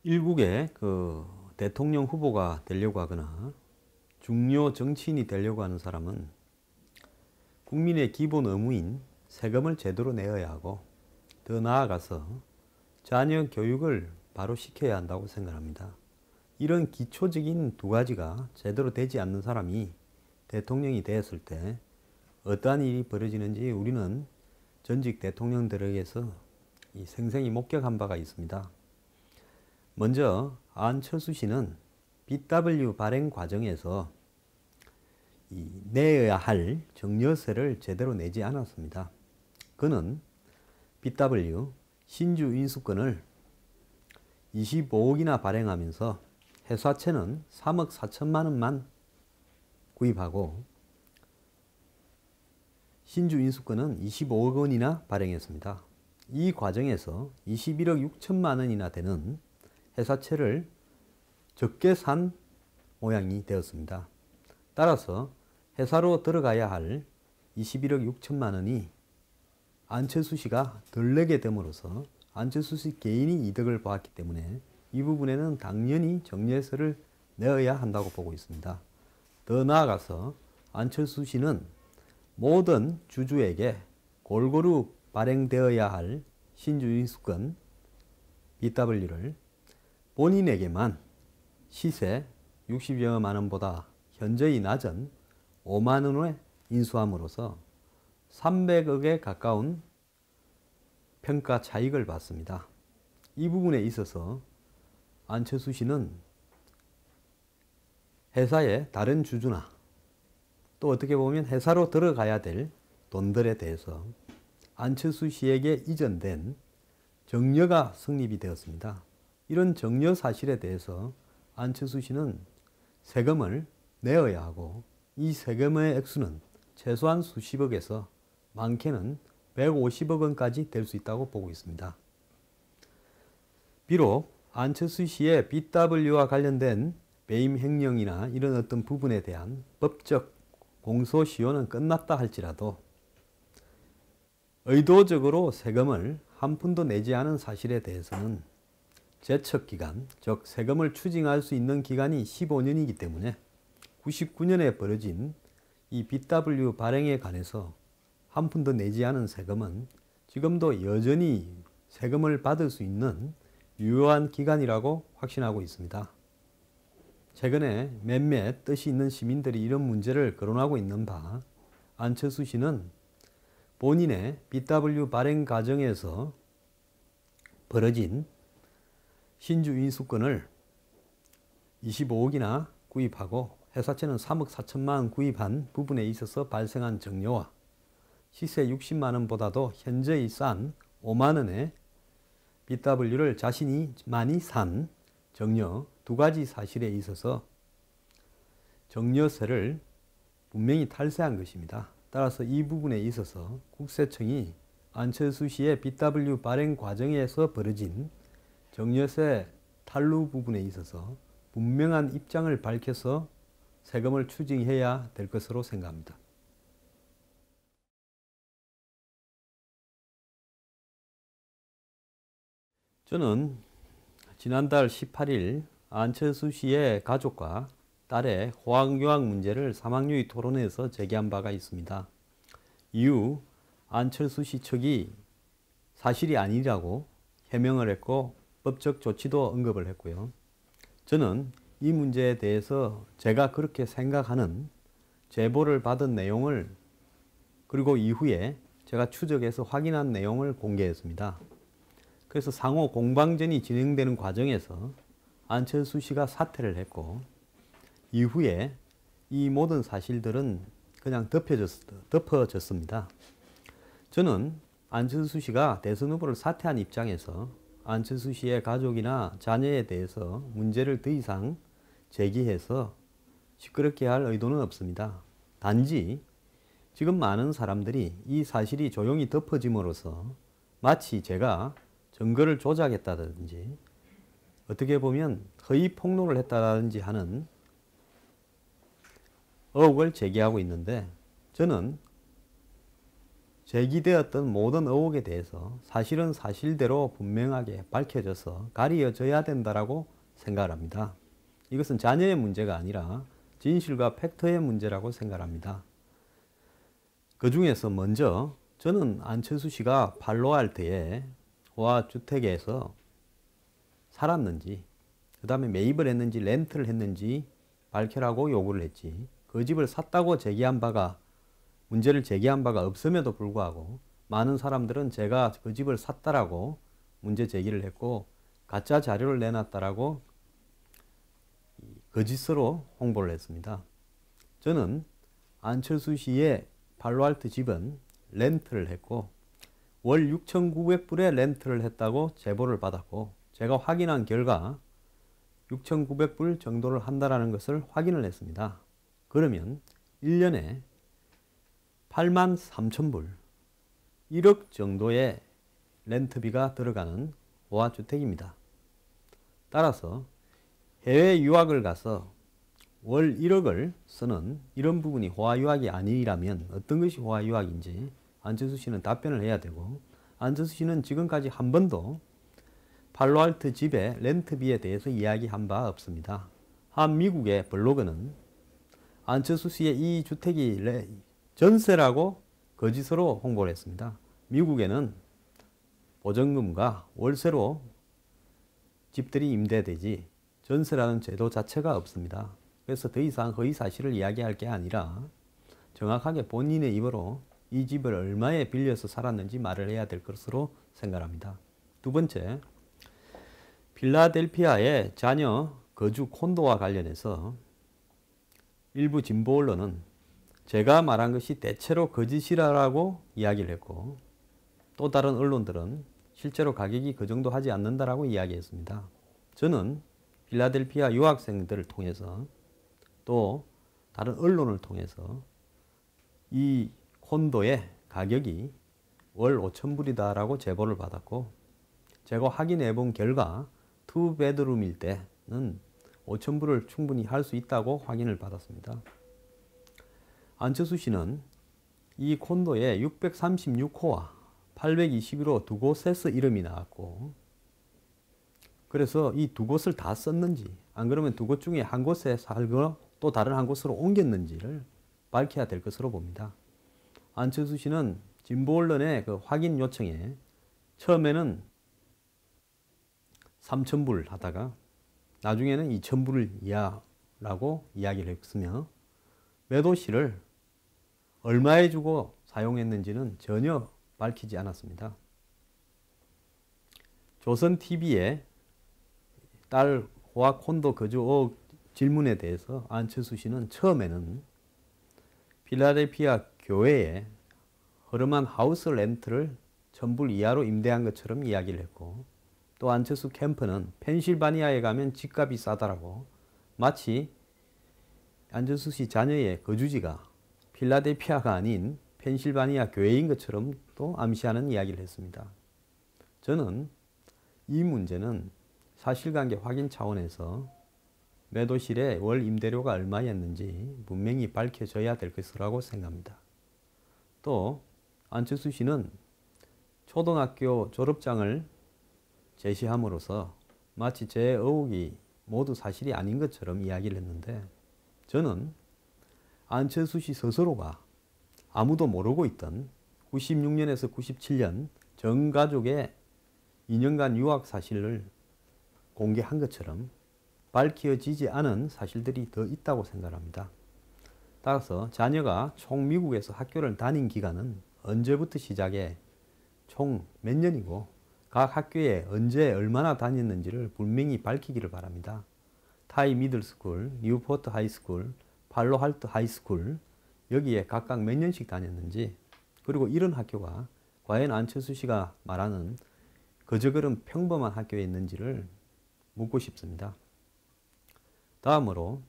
일국의 대통령 후보가 되려고 하거나 중요 정치인이 되려고 하는 사람은 국민의 기본 의무인 세금을 제대로 내어야 하고, 더 나아가서 자녀 교육을 바로 시켜야 한다고 생각합니다. 이런 기초적인 두 가지가 제대로 되지 않는 사람이 대통령이 되었을 때 어떠한 일이 벌어지는지 우리는 전직 대통령들에게서 생생히 목격한 바가 있습니다. 먼저 안철수 씨는 BW 발행 과정에서 내야 할 증여세를 제대로 내지 않았습니다. 그는 BW 신주 인수권을 25억이나 발행하면서 회사채는 3억 4천만 원만 구입하고 신주 인수권은 25억 원이나 발행했습니다. 이 과정에서 21억 6천만 원이나 되는 회사채를 적게 산 모양이 되었습니다. 따라서 회사로 들어가야 할 21억 6천만 원이 안철수 씨가 덜 내게 됨으로써 안철수 씨 개인이 이득을 보았기 때문에 이 부분에는 당연히 증여세를 내어야 한다고 보고 있습니다. 더 나아가서 안철수 씨는 모든 주주에게 골고루 발행되어야 할 신주인수권 BW를 본인에게만 시세 60여만 원보다 현저히 낮은 5만 원에 인수함으로써 300억에 가까운 평가 차익을 받습니다. 이 부분에 있어서 안철수 씨는 회사의 다른 주주나 또 어떻게 보면 회사로 들어가야 될 돈들에 대해서 안철수 씨에게 이전된 증여가 성립이 되었습니다. 이런 증여 사실에 대해서 안철수 씨는 세금을 내어야 하고, 이 세금의 액수는 최소한 수십억에서 많게는 150억 원까지 될 수 있다고 보고 있습니다. 비록 안철수 씨의 BW와 관련된 배임 횡령이나 이런 어떤 부분에 대한 법적 공소시효는 끝났다 할지라도 의도적으로 세금을 한 푼도 내지 않은 사실에 대해서는 제척기간, 즉 세금을 추징할 수 있는 기간이 15년이기 때문에 99년에 벌어진 이 BW 발행에 관해서 한 푼도 내지 않은 세금은 지금도 여전히 세금을 받을 수 있는 유효한 기간이라고 확신하고 있습니다. 최근에 몇몇 뜻이 있는 시민들이 이런 문제를 거론하고 있는 바, 안철수 씨는 본인의 BW 발행 과정에서 벌어진 신주 인수권을 25억이나 구입하고 회사채는 3억 4천만 원 구입한 부분에 있어서 발생한 증여와 시세 60만 원보다도 현저히 싼 5만 원의 BW를 자신이 많이 산 증여 두 가지 사실에 있어서 증여세를 분명히 탈세한 것입니다. 따라서 이 부분에 있어서 국세청이 안철수 씨의 BW 발행 과정에서 벌어진 증여세 탈루 부분에 있어서 분명한 입장을 밝혀서 세금을 추징해야 될 것으로 생각합니다. 저는 지난달 18일 안철수 씨의 가족과 딸의 호황유황 문제를 사망유의 토론회에서 제기한 바가 있습니다. 이후 안철수 씨 측이 사실이 아니라고 해명을 했고 법적 조치도 언급을 했고요. 저는 이 문제에 대해서 제가 그렇게 생각하는 제보를 받은 내용을, 그리고 이후에 제가 추적해서 확인한 내용을 공개했습니다. 그래서 상호 공방전이 진행되는 과정에서 안철수 씨가 사퇴를 했고, 이후에 이 모든 사실들은 그냥 덮어졌습니다. 저는 안철수 씨가 대선 후보를 사퇴한 입장에서 안철수 씨의 가족이나 자녀에 대해서 문제를 더 이상 제기해서 시끄럽게 할 의도는 없습니다. 단지 지금 많은 사람들이 이 사실이 조용히 덮어짐으로써 마치 제가 증거를 조작했다든지 어떻게 보면 허위 폭로를 했다든지 하는 의혹을 제기하고 있는데, 저는 제기되었던 모든 의혹에 대해서 사실은 사실대로 분명하게 밝혀져서 가려져야 된다고 생각합니다. 이것은 자녀의 문제가 아니라 진실과 팩트의 문제라고 생각합니다. 그 중에서 먼저 저는 안철수 씨가 팔로알트에 호화주택에서 살았는지, 그 다음에 매입을 했는지 렌트를 했는지 밝혀라고 요구를 했지, 그 집을 샀다고 문제를 제기한 바가 없음에도 불구하고 많은 사람들은 제가 그 집을 샀다라고 문제 제기를 했고 가짜 자료를 내놨다라고 거짓으로 홍보를 했습니다. 저는 안철수 씨의 팔로알트 집은 렌트를 했고 월 6,900불에 렌트를 했다고 제보를 받았고 제가 확인한 결과 6,900불 정도를 한다라는 것을 확인을 했습니다. 그러면 1년에 83,000불, 1억 정도의 렌트비가 들어가는 호화주택입니다. 따라서 해외 유학을 가서 월 1억을 쓰는 이런 부분이 호화유학이 아니라면 어떤 것이 호화유학인지 안철수 씨는 답변을 해야 되고, 안철수 씨는 지금까지 한 번도 팔로알트 집의 렌트비에 대해서 이야기한 바 없습니다. 한 미국의 블로그는 안철수 씨의 이 주택이 전세라고 거짓으로 홍보를 했습니다. 미국에는 보증금과 월세로 집들이 임대되지 전세라는 제도 자체가 없습니다. 그래서 더 이상 허위 사실을 이야기할 게 아니라 정확하게 본인의 입으로 이 집을 얼마에 빌려서 살았는지 말을 해야 될 것으로 생각합니다. 두 번째, 필라델피아의 자녀 거주 콘도와 관련해서 일부 진보 언론은 제가 말한 것이 대체로 거짓이라고 이야기를 했고, 또 다른 언론들은 실제로 가격이 그 정도 하지 않는다라고 이야기했습니다. 저는 필라델피아 유학생들을 통해서 또 다른 언론을 통해서 이 콘도의 가격이 월 5,000불이다라고 제보를 받았고, 제가 확인해 본 결과 2베드룸일 때는 5,000불을 충분히 할 수 있다고 확인을 받았습니다. 안철수 씨는 이 콘도에 636호와 821호 두 곳에서 이름이 나왔고, 그래서 이 두 곳을 다 썼는지, 안 그러면 두 곳 중에 한 곳에 살고 또 다른 한 곳으로 옮겼는지를 밝혀야 될 것으로 봅니다. 안철수 씨는 진보 언론의 그 확인 요청에 처음에는 3,000불 하다가 나중에는 2,000불을 이하라고 이야기를 했으며, 매도시를 얼마에 주고 사용했는지는 전혀 밝히지 않았습니다. 조선TV의 딸 호화 콘도 거주 의혹 질문에 대해서 안철수 씨는 처음에는 필라델피아 교회에 허름한 하우스 렌트를 1,000불 이하로 임대한 것처럼 이야기를 했고, 또 안철수 캠프는 펜실바니아에 가면 집값이 싸다라고 마치 안철수 씨 자녀의 거주지가 필라델피아가 아닌 펜실바니아 교회인 것처럼 또 암시하는 이야기를 했습니다. 저는 이 문제는 사실관계 확인 차원에서 매도실에 월 임대료가 얼마였는지 분명히 밝혀져야 될 것이라고 생각합니다. 또 안철수 씨는 초등학교 졸업장을 제시함으로써 마치 제 의혹이 모두 사실이 아닌 것처럼 이야기를 했는데, 저는 안철수 씨 스스로가 아무도 모르고 있던 96년에서 97년 전 가족의 2년간 유학 사실을 공개한 것처럼 밝혀지지 않은 사실들이 더 있다고 생각합니다. 따라서 자녀가 총 미국에서 학교를 다닌 기간은 언제부터 시작해 총 몇 년이고 각 학교에 언제 얼마나 다녔는지를 분명히 밝히기를 바랍니다. 타이 미들스쿨, 뉴포트 하이스쿨, 팔로알트 하이스쿨, 여기에 각각 몇 년씩 다녔는지, 그리고 이런 학교가 과연 안철수 씨가 말하는 그저 그런 평범한 학교에 있는지를 묻고 싶습니다. 다음으로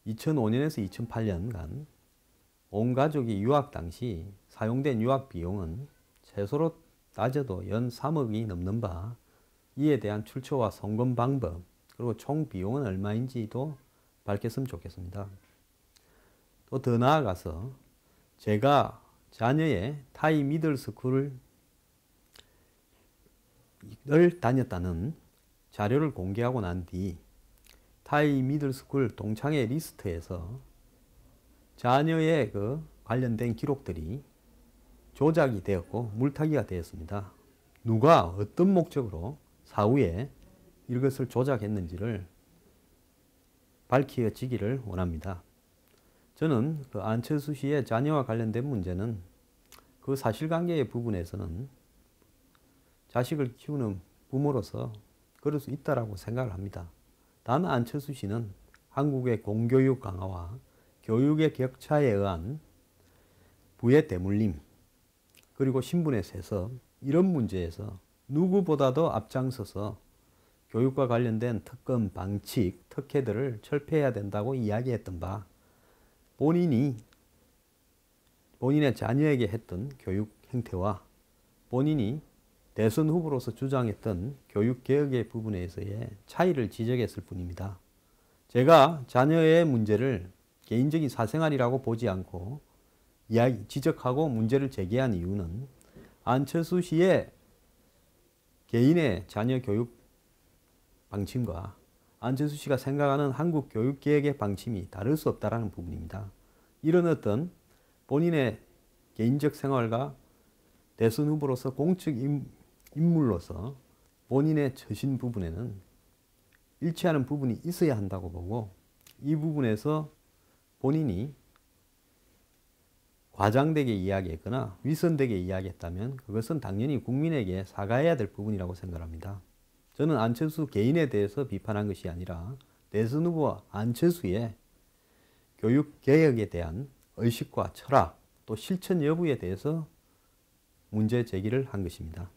2005년에서 2008년간 온 가족이 유학 당시 사용된 유학 비용은 최소로 따져도 연 3억이 넘는 바, 이에 대한 출처와 송금 방법, 그리고 총 비용은 얼마인지도 밝혔으면 좋겠습니다. 또 더 나아가서 제가 자녀의 타이 미들스쿨을 다녔다는 자료를 공개하고 난 뒤 타이 미들스쿨 동창회 리스트에서 자녀의 관련된 기록들이 조작이 되었고 물타기가 되었습니다. 누가 어떤 목적으로 사후에 이것을 조작했는지를 밝혀지기를 원합니다. 저는 안철수 씨의 자녀와 관련된 문제는 그 사실관계의 부분에서는 자식을 키우는 부모로서 그럴 수 있다라고 생각을 합니다. 단 안철수 씨는 한국의 공교육 강화와 교육의 격차에 의한 부의 대물림 그리고 신분의 세습 이런 문제에서 누구보다도 앞장서서 교육과 관련된 특검, 방칙, 특혜들을 철폐해야 된다고 이야기했던 바 본인의 자녀에게 했던 교육 행태와 본인이 대선 후보로서 주장했던 교육개혁의 부분에서의 차이를 지적했을 뿐입니다. 제가 자녀의 문제를 개인적인 사생활이라고 보지 않고 지적하고 문제를 제기한 이유는 안철수 씨의 개인의 자녀 교육 방침과 안철수 씨가 생각하는 한국 교육개혁의 방침이 다를 수 없다는 부분입니다. 이런 어떤 본인의 개인적 생활과 대선 후보로서 공적 인물로서 본인의 처신 부분에는 일치하는 부분이 있어야 한다고 보고 이 부분에서 본인이 과장되게 이야기했거나 위선되게 이야기했다면 그것은 당연히 국민에게 사과해야 될 부분이라고 생각합니다. 저는 안철수 개인에 대해서 비판한 것이 아니라 대선 후보 안철수의 교육개혁에 대한 의식과 철학 또 실천 여부에 대해서 문제 제기를 한 것입니다.